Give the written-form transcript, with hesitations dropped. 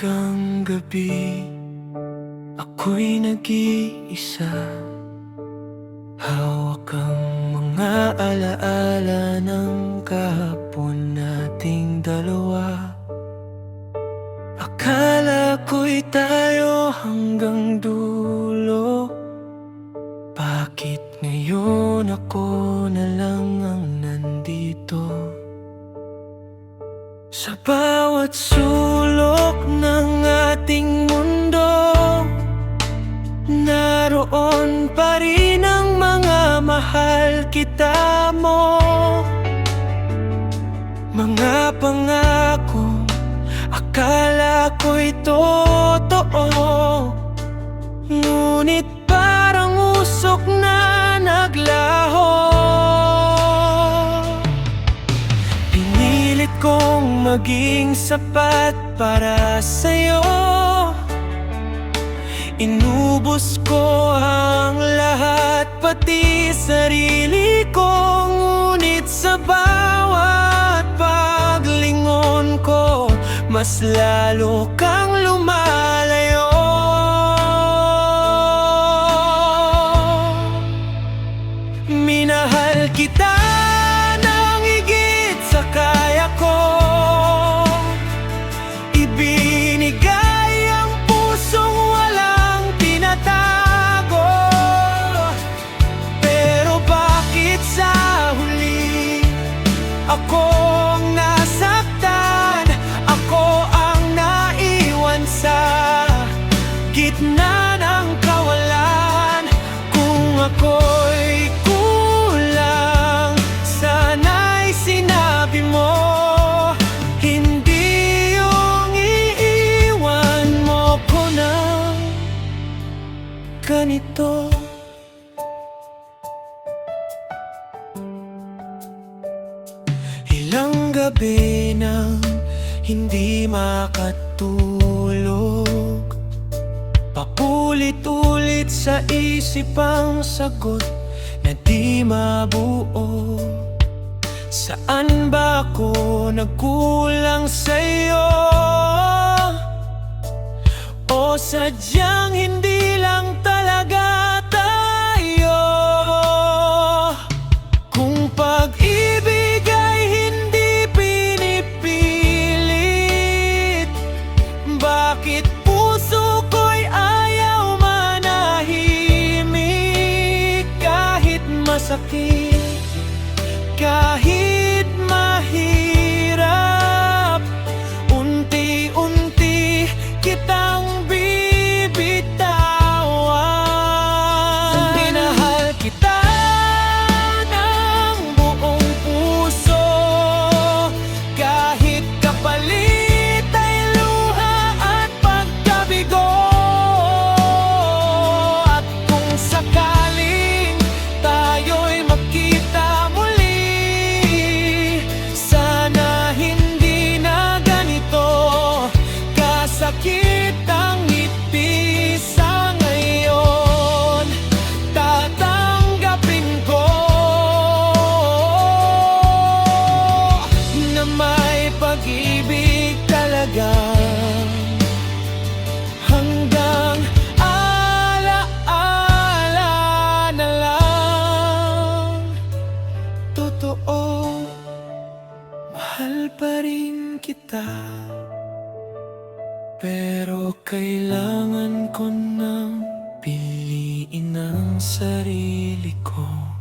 hanggang gabi ako'y nag-iisa. Hawak ang mga alaala ng kahapon nating dalawa. Akala ko'y tayo hanggang dulo. Bakit ngayon ako na lang ang nandito? Sa bawat sulok ng ating mundo, naroon pa rin ang mga mahal kita mo. Mga pangako, akala ko'y totoo, ngunit parang usok na naglaho. Pinilit kong maging sapat para sa'yo. Inubos ko ang lahat, pati sarili ko. Ngunit sa bawat paglingon ko, mas lalo kang lumalayo. Minahal kita ng higit sa kaya ko. Ibinigay ang pusong walang tinatago. Pero bakit sa huli ako ang nasaktan? Ako ang naiwan sa gitna ng kawalan. Kung ako'y kulang, sana'y sinabi mo. Hindi yung iiwan mo ko ng ganito. Ilang gabi nang hindi makatulog, paulit-ulit sa isip ang sagot na di mabuo. Saan ba ako nagkulang sa'yo? O sadyang hindi lang talaga tayo? Kung pag-ibig ay hindi pinipilit, bakit puso ko'y ayaw manahimik? Kahit masakit, kahit mahirap, unti-unti kitang bibitawan. Minahal kita ng buong puso, kahit kapalit ay luha at pagkabigo. At kung sakaling tayo'y magkita muli, sana hindi na ganito kasakit ang ngiti sa ngayon. Tatanggapin ko na may pag-ibig talaga, hanggang alaala na lang. Totoo, mahal pa rin kita, pero kailangan ko nang piliin ang sarili ko.